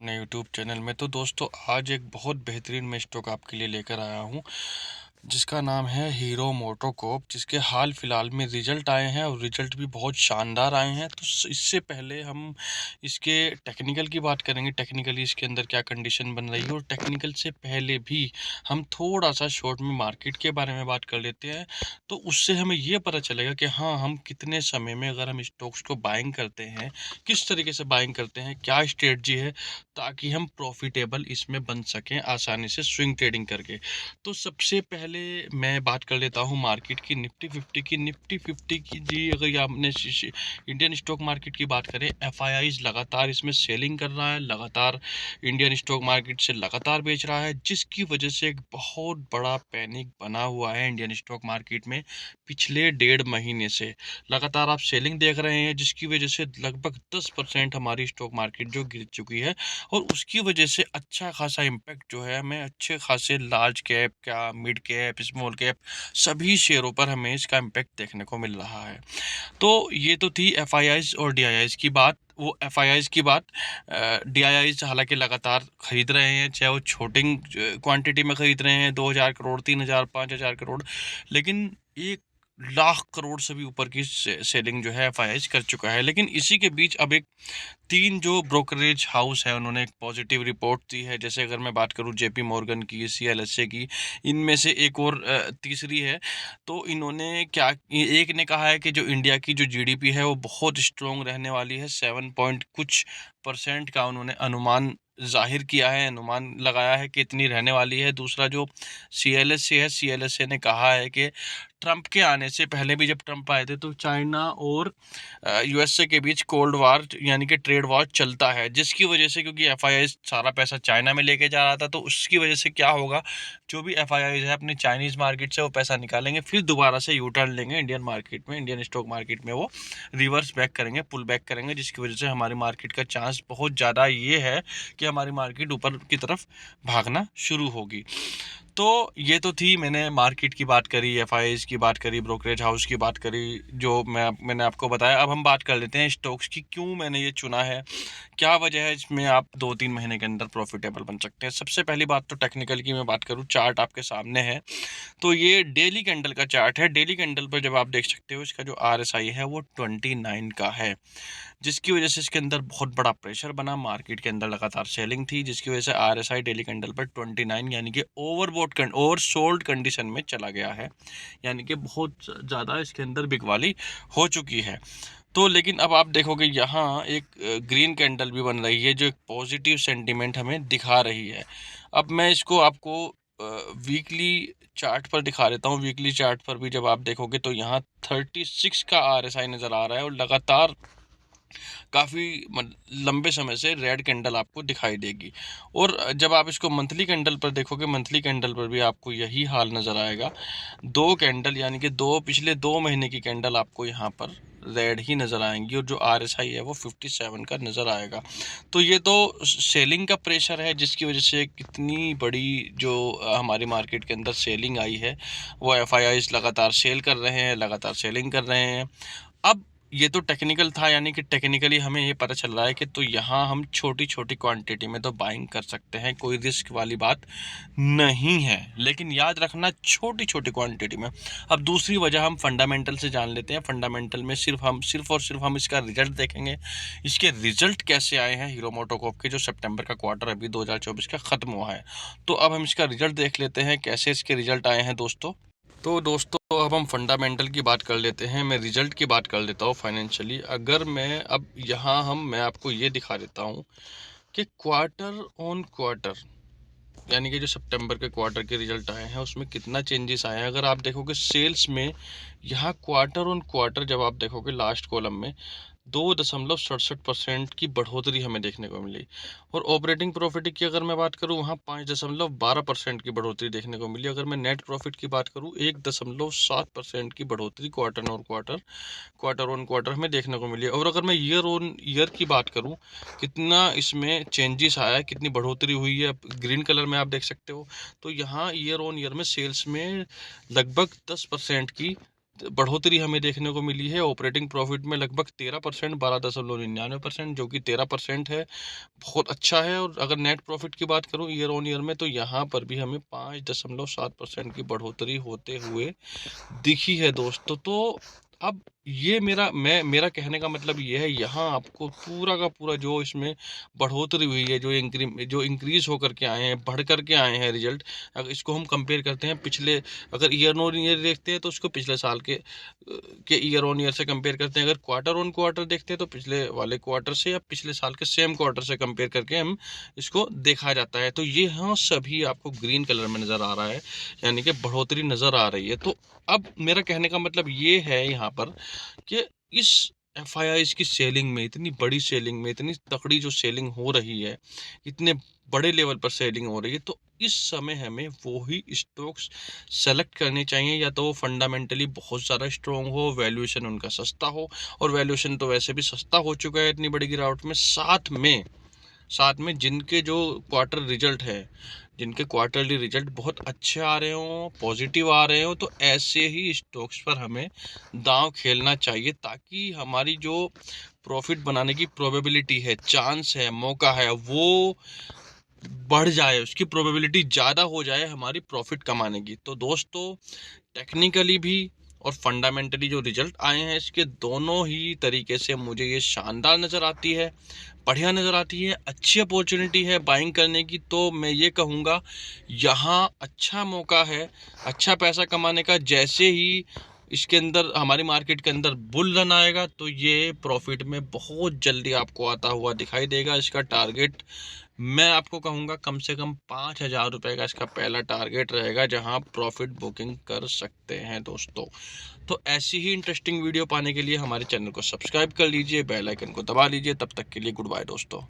अपने YouTube channel में। तो दोस्तों, आज एक बहुत बेहतरीन मैं स्टॉक आपके लिए लेकर आया हूँ, जिसका नाम है हीरो मोटोकॉर्प, जिसके हाल फिलहाल में रिजल्ट आए हैं और रिजल्ट भी बहुत शानदार आए हैं। तो इससे पहले हम इसके टेक्निकल की बात करेंगे, टेक्निकली इसके अंदर क्या कंडीशन बन रही है, और टेक्निकल से पहले भी हम थोड़ा सा शॉर्ट में मार्केट के बारे में बात कर लेते हैं। तो उससे हमें ये पता चलेगा कि हाँ, हम कितने समय में अगर हम स्टॉक्स को बाइंग करते हैं, किस तरीके से बाइंग करते हैं, क्या स्ट्रेटजी है, ताकि हम प्रॉफिटेबल इसमें बन सकें आसानी से स्विंग ट्रेडिंग करके। तो सबसे पहले मैं बात कर लेता हूँ मार्केट की, निफ्टी 50 की जी। अगर ये आपने इंडियन स्टॉक मार्केट की बात करें, एफआईआईज लगातार इसमें सेलिंग कर रहा है, लगातार इंडियन स्टॉक मार्केट से लगातार बेच रहा है, जिसकी वजह से एक बहुत बड़ा पैनिक बना हुआ है इंडियन स्टॉक मार्केट में। पिछले 1.5 महीने से लगातार आप सेलिंग देख रहे हैं, जिसकी वजह से लगभग 10% हमारी स्टॉक मार्केट जो गिर चुकी है, और उसकी वजह से अच्छा खासा इम्पैक्ट जो है हमें अच्छे खासे लार्ज कैप का, मिड कैप, स्मॉल कैप, सभी शेयरों पर हमें इसका इम्पैक्ट देखने को मिल रहा है। तो ये तो थी एफआईआईज और डीआईआईज की बात। वो एफआईआईज की बात, डीआईआईज हालांकि लगातार खरीद रहे हैं, चाहे वो छोटी क्वांटिटी में खरीद रहे हैं, 2,000 करोड़, 3,000, 5,000 करोड़, लेकिन 1 लाख करोड़ से भी ऊपर की सेलिंग जो है एफआईआईज कर चुका है। लेकिन इसी के बीच अब एक 3 जो ब्रोकरेज हाउस है, उन्होंने एक पॉजिटिव रिपोर्ट दी है। जैसे अगर मैं बात करूं जेपी मॉर्गन की, सीएलएसए की, इनमें से एक और तीसरी है। तो इन्होंने क्या, एक ने कहा है कि जो इंडिया की जो जीडीपी है वो बहुत स्ट्रॉन्ग रहने वाली है, 7 पॉइंट कुछ परसेंट का उन्होंने अनुमान जाहिर किया है, अनुमान लगाया है कि इतनी रहने वाली है। दूसरा जो सीएलएसए है, सीएलएसए ने कहा है कि ट्रंप के आने से पहले भी, जब ट्रंप आए थे, तो चाइना और यूएसए के बीच कोल्ड वार यानी कि ट्रेड वॉर चलता है, जिसकी वजह से, क्योंकि एफआईआई सारा पैसा चाइना में लेके जा रहा था, तो उसकी वजह से क्या होगा, जो भी एफआईआई है अपनी चाइनीज मार्केट से वो पैसा निकालेंगे, फिर दोबारा से यू टर्न लेंगे इंडियन मार्केट में, इंडियन स्टॉक मार्केट में वो रिवर्स बैक करेंगे, पुल बैक करेंगे, जिसकी वजह से हमारी मार्केट का चांस बहुत ज़्यादा ये है कि हमारी मार्केट ऊपर की तरफ भागना शुरू होगी। तो ये तो थी, मैंने मार्केट की बात करी, एफआईआईज की बात करी, ब्रोकरेज हाउस की बात करी, जो मैंने आपको बताया। अब हम बात कर लेते हैं स्टॉक्स की, क्यों मैंने ये चुना है, क्या वजह है, इसमें आप 2-3 महीने के अंदर प्रॉफिटेबल बन सकते हैं। सबसे पहली बात तो टेक्निकल की मैं बात करूँ, चार्ट आपके सामने है। तो ये डेली कैंडल का चार्ट है। डेली कैंडल पर जब आप देख सकते हो, इसका जो आरएसआई है वो 29 का है, जिसकी वजह से इसके अंदर बहुत बड़ा प्रेशर बना, मार्केट के अंदर लगातार सेलिंग थी, जिसकी वजह से आरएसआई डेली कैंडल पर 29 यानी कि ओवर सोल्ड कंडीशन में चला गया है, यानी कि बहुत ज़्यादा इसके अंदर बिकवाली हो चुकी है। तो लेकिन अब आप देखोगे यहाँ एक ग्रीन कैंडल भी बन रही है, जो एक पॉजिटिव सेंटीमेंट हमें दिखा रही है। अब मैं इसको आपको वीकली चार्ट पर दिखा देता हूँ। वीकली चार्ट पर भी जब आप देखोगे तो यहाँ 36 का आरएसआई नज़र आ रहा है, और लगातार काफ़ी लंबे समय से रेड कैंडल आपको दिखाई देगी। और जब आप इसको मंथली कैंडल पर देखोगे, मंथली कैंडल पर भी आपको यही हाल नज़र आएगा। 2 कैंडल यानी कि पिछले 2 महीने की कैंडल आपको यहाँ पर रेड ही नज़र आएंगी, और जो आरएसआई है वो 57 का नज़र आएगा। तो ये तो सेलिंग का प्रेशर है, जिसकी वजह से कितनी बड़ी जो हमारी मार्केट के अंदर सेलिंग आई है, वो एफआईआईज लगातार सेल कर रहे हैं, लगातार सेलिंग कर रहे हैं। अब ये तो टेक्निकल था, यानी कि टेक्निकली हमें ये पता चल रहा है कि तो यहाँ हम छोटी छोटी क्वांटिटी में तो बाइंग कर सकते हैं, कोई रिस्क वाली बात नहीं है, लेकिन याद रखना छोटी छोटी क्वांटिटी में। अब दूसरी वजह हम फंडामेंटल से जान लेते हैं। फंडामेंटल में सिर्फ हम इसका रिजल्ट देखेंगे। इसके रिजल्ट कैसे आए हैं हीरो मोटोकॉर्प के, जो सितंबर का क्वार्टर अभी 2024 का ख़त्म हुआ है। तो अब हम इसका रिजल्ट देख लेते हैं, कैसे इसके रिजल्ट आए हैं दोस्तों। तो दोस्तों, अब हम फंडामेंटल की बात कर लेते हैं, मैं रिजल्ट की बात कर लेता हूँ फाइनेंशियली। अगर मैं आपको ये दिखा देता हूँ कि क्वार्टर ऑन क्वार्टर, यानी कि जो सितंबर के क्वार्टर के रिजल्ट आए हैं उसमें कितना चेंजेस आए हैं। अगर आप देखोगे सेल्स में, यहाँ क्वार्टर ऑन क्वार्टर जब आप देखोगे लास्ट कॉलम में 2.67% की बढ़ोतरी हमें देखने को मिली। और ऑपरेटिंग प्रॉफिट की अगर मैं बात करूँ, वहाँ 5.12% की बढ़ोतरी देखने को मिली। अगर मैं नेट प्रॉफिट की बात करूँ, 1.7% की बढ़ोतरी क्वार्टर ऑन क्वार्टर हमें देखने को मिली। और अगर मैं ईयर ऑन ईयर की बात करूँ, कितना इसमें चेंजेस आया है, कितनी बढ़ोतरी हुई है, ग्रीन कलर में आप देख सकते हो। तो यहाँ ईयर ऑन ईयर में सेल्स में लगभग 10% की बढ़ोतरी हमें देखने को मिली है। ऑपरेटिंग प्रॉफिट में लगभग 13%, 12.99%, जो कि 13% है, बहुत अच्छा है। और अगर नेट प्रॉफिट की बात करूं ईयर ऑन ईयर में, तो यहाँ पर भी हमें 5.7% की बढ़ोतरी होते हुए दिखी है दोस्तों। तो अब ये मेरा कहने का मतलब ये है, यहाँ आपको पूरा का पूरा जो इसमें बढ़ोतरी हुई है, जो इंक्रीज होकर के आए हैं, बढ़ कर के आए हैं रिजल्ट, अगर इसको हम कंपेयर करते हैं पिछले, अगर ईयर ऑन ईयर देखते हैं तो उसको पिछले साल के ईयर ऑन ईयर से कंपेयर करते हैं। अगर क्वार्टर ऑन क्वार्टर देखते हैं तो पिछले वाले क्वार्टर से या पिछले साल के सेम क्वार्टर से कंपेयर करके हम इसको देखा जाता है। तो ये हाँ सभी आपको ग्रीन कलर में नज़र आ रहा है, यानी कि बढ़ोतरी नज़र आ रही है। तो अब मेरा कहने का मतलब ये है यहाँ पर कि इस एफआईआईज़ की सेलिंग में, इतनी बड़ी सेलिंग में, इतनी तगड़ी जो सेलिंग हो रही है, इतने बड़े लेवल पर सेलिंग हो रही है, तो इस समय हमें वो ही स्टॉक्स सेलेक्ट करने चाहिए, या तो वो फंडामेंटली बहुत ज़्यादा स्ट्रॉन्ग हो, वैल्यूएशन उनका सस्ता हो, और वैल्यूएशन तो वैसे भी सस्ता हो चुका है इतनी बड़ी गिरावट में, साथ में जिनके जो क्वार्टर रिजल्ट है, जिनके क्वार्टरली रिजल्ट बहुत अच्छे आ रहे हों, पॉजिटिव आ रहे हों, तो ऐसे ही स्टॉक्स पर हमें दांव खेलना चाहिए, ताकि हमारी जो प्रॉफिट बनाने की प्रोबेबिलिटी है, चांस है, मौका है, वो बढ़ जाए, उसकी प्रोबेबिलिटी ज़्यादा हो जाए हमारी प्रॉफिट कमाने की। तो दोस्तों, टेक्निकली भी और फंडामेंटली जो रिजल्ट आए हैं, इसके दोनों ही तरीके से मुझे ये शानदार नज़र आती है, बढ़िया नज़र आती है, अच्छी अपॉर्चुनिटी है बाइंग करने की। तो मैं ये कहूँगा, यहाँ अच्छा मौका है अच्छा पैसा कमाने का। जैसे ही इसके अंदर, हमारी मार्केट के अंदर बुल रन आएगा, तो ये प्रॉफिट में बहुत जल्दी आपको आता हुआ दिखाई देगा। इसका टारगेट मैं आपको कहूँगा कम से कम 5,000 रुपये का इसका पहला टारगेट रहेगा, जहां आप प्रॉफिट बुकिंग कर सकते हैं दोस्तों। तो ऐसी ही इंटरेस्टिंग वीडियो पाने के लिए हमारे चैनल को सब्सक्राइब कर लीजिए, बेल आइकन को दबा लीजिए। तब तक के लिए गुड बाय दोस्तों।